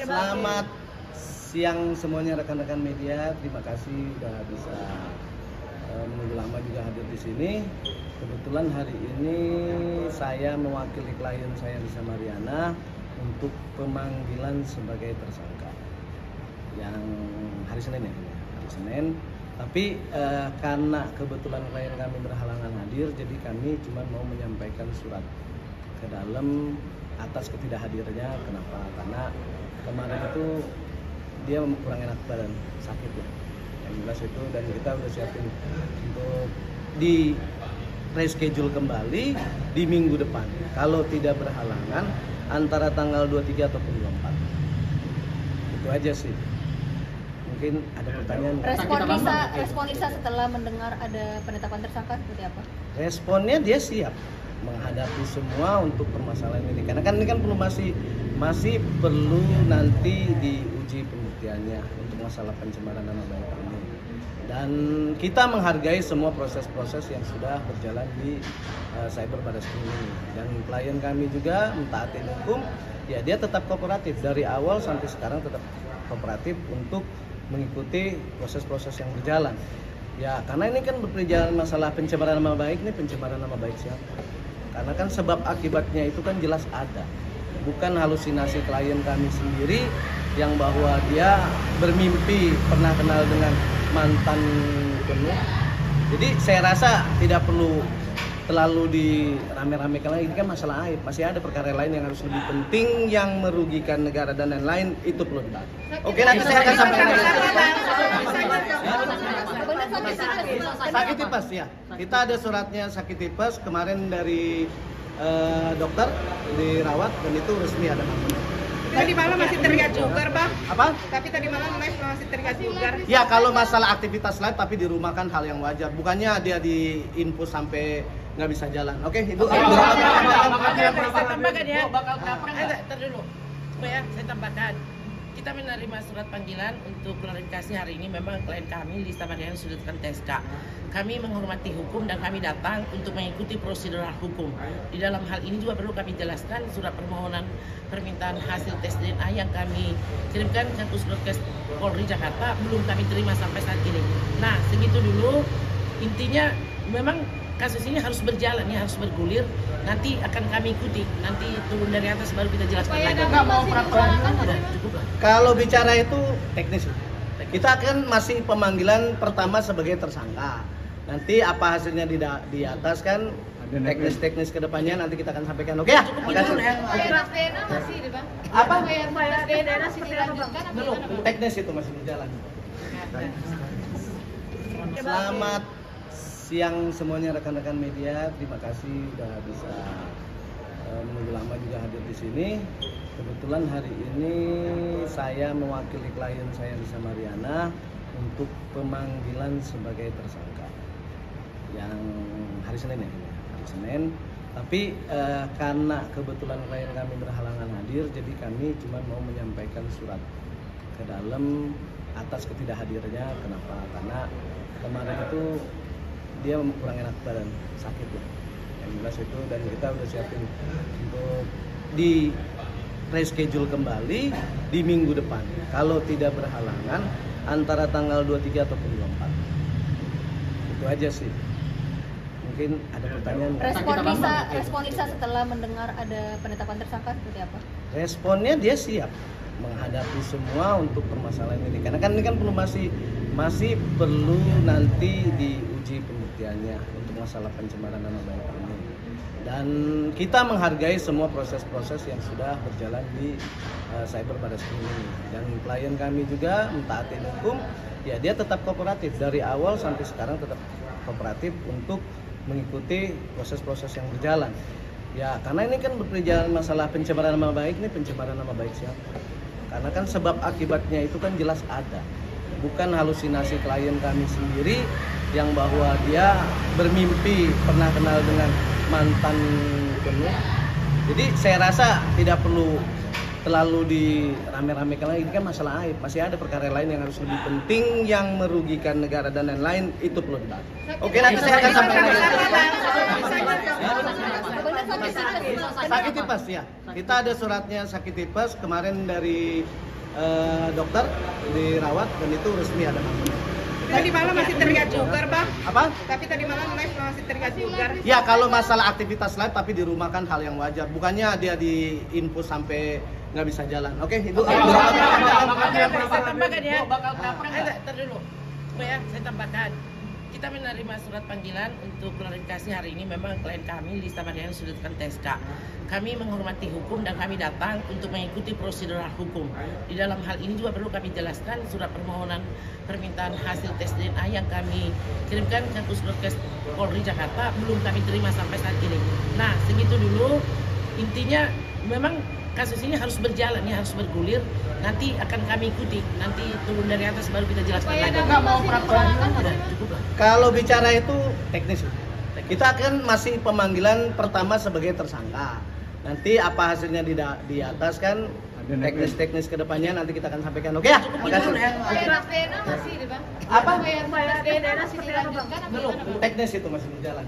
Selamat siang semuanya rekan-rekan media. Terima kasih sudah bisa menunggu lama juga hadir di sini. Kebetulan hari ini saya mewakili klien saya Lisa Mariana untuk pemanggilan sebagai tersangka yang hari Senin ya, hari Senin. Tapi karena kebetulan klien kami berhalangan hadir, jadi kami cuma mau menyampaikan surat ke dalam atas ketidakhadirannya. Kenapa? Karena kemarin itu dia kurang enak badan, sakit ya, yang jelas itu, dan kita udah siapin untuk di reschedule kembali di minggu depan kalau tidak berhalangan antara tanggal 23 ataupun 24. Itu aja sih. Mungkin ada pertanyaan. Respon Lisa setelah mendengar ada penetapan tersangka seperti apa? Responnya dia siap menghadapi semua untuk permasalahan ini, karena kan ini kan masih perlu nanti diuji pembuktiannya untuk masalah pencemaran nama baik ini, dan kita menghargai semua proses-proses yang sudah berjalan di cyber Barreskrim ini, dan klien kami juga mentaati hukum ya, dia tetap kooperatif dari awal sampai sekarang, tetap kooperatif untuk mengikuti proses-proses yang berjalan ya, karena ini kan berjalan masalah pencemaran nama baik. Ini pencemaran nama baik siapa? Karena kan sebab akibatnya itu kan jelas ada, bukan halusinasi klien kami sendiri yang bahwa dia bermimpi pernah kenal dengan mantan penuh. Jadi saya rasa tidak perlu terlalu dirame-ramekan lagi. Ini kan masalah aib, masih ada perkara lain yang harus lebih penting yang merugikan negara dan lain-lain, itu perlu dibahas. Oke, nanti saya akan sampaikan. Sakit tipes ya, kita ada suratnya sakit tipes kemarin dari dokter dirawat, dan itu resmi ada namanya. Tadi malam masih terlihat juga, Bang. Apa? Tapi tadi malam live masih terlihat juga. Ya, kalau masalah aktivitas live tapi di rumah kan hal yang wajar. Bukannya dia diinfus sampai nggak bisa jalan. Oke, itu. Saya tambahkan ya. Ntar dulu. Supaya saya tambahkan. Kita menerima surat panggilan untuk klarifikasi hari ini. Memang klien kami Lisa Mariana sudah ditetapkan TSK. Kami menghormati hukum dan kami datang untuk mengikuti prosedural hukum. Di dalam hal ini juga perlu kami jelaskan surat permohonan permintaan hasil tes DNA yang kami kirimkan ke Pusdokes Polri Jakarta belum kami terima sampai saat ini. Nah, segitu dulu. Intinya memang kasus ini harus berjalan, ya, harus bergulir. Nanti akan kami ikuti. Nanti turun dari atas baru kita jelaskan lagi. Nggak mau peradilan, cukup lah. Kalau bicara itu teknis, kita akan masih pemanggilan pertama sebagai tersangka. Nanti apa hasilnya di atas kan teknis-teknis kedepannya nanti kita akan sampaikan. Oke ya? Makasih. Tes DNA masih deh, Bang. Apa? Tes DNA masih dilanjutkan atau Belum. Teknis itu masih berjalan. Selamat siang semuanya rekan-rekan media. Terima kasih sudah bisa menunggu lama juga hadir di sini. Kebetulan hari ini saya mewakili klien saya Lisa Mariana untuk pemanggilan sebagai tersangka yang hari Senin ya, hari Senin. Tapi karena kebetulan klien kami berhalangan hadir, jadi kami cuma mau menyampaikan surat ke dalam atas ketidakhadirannya. Kenapa? Karena kemarin itu dia kurang enak badan, sakit ya, yang jelas itu, dan kita udah siapin untuk di reschedule kembali di minggu depan kalau tidak berhalangan antara tanggal 23 ataupun 24. Itu aja sih. Mungkin ada pertanyaan. Respon Lisa setelah mendengar ada penetapan tersangka seperti apa? Responnya dia siap menghadapi semua untuk permasalahan ini, karena kan ini kan masih perlu nanti diuji pembuktiannya untuk masalah pencemaran nama baik ini, dan kita menghargai semua proses-proses yang sudah berjalan di cyber Barreskrim ini, dan klien kami juga mentaati hukum ya, dia tetap kooperatif dari awal sampai sekarang, tetap kooperatif untuk mengikuti proses-proses yang berjalan ya, karena ini kan berjalan masalah pencemaran nama baik. Ini pencemaran nama baik siapa? Karena kan sebab akibatnya itu kan jelas ada, bukan halusinasi klien kami sendiri yang bahwa dia bermimpi pernah kenal dengan mantan penuh. Jadi saya rasa tidak perlu terlalu dirame-ramekan lagi. Ini kan masalah aib, masih ada perkara lain yang harus lebih penting yang merugikan negara dan lain-lain, itu perlu dibahas. Oke, nanti saya akan sampaikan. Sakit tipes ya, kita ada suratnya sakit tipes kemarin dari dokter dirawat dan itu resmi ada namanya. Tadi malam masih terlihat juga, Bang. Apa? Tapi tadi malam live masih terlihat juga. Ya kalau masalah aktivitas live tapi di rumah kan hal yang wajar. Bukannya dia diinfus sampai nggak bisa jalan. Oke, Ibu. Saya tambahkan ya. Ntar dulu. Ya, saya tambahkan. Kita menerima surat panggilan untuk klarifikasi hari ini. Memang klien kami Lista Mariana sudah dilakukan TSK. Kami menghormati hukum dan kami datang untuk mengikuti prosedural hukum. Di dalam hal ini juga perlu kami jelaskan surat permohonan permintaan hasil tes DNA yang kami kirimkan ke Puskesmas Polri Jakarta belum kami terima sampai saat ini. Nah, segitu dulu. Intinya memang kasus ini harus berjalan, ya, harus bergulir. Nanti akan kami ikuti. Nanti turun dari atas baru kita jelaskan lagi. Nggak mau peradilan Cukup lah. Kalau bicara itu teknis. Kita akan masih pemanggilan pertama sebagai tersangka. Nanti apa hasilnya di atas kan teknis-teknis kedepannya nanti kita akan sampaikan. Oke ya? Makasih. Tes DNA masih di Bang. Apa? Tes DNA masih dilanjutkan atau Belum. gimana, Bang? Teknis itu masih berjalan.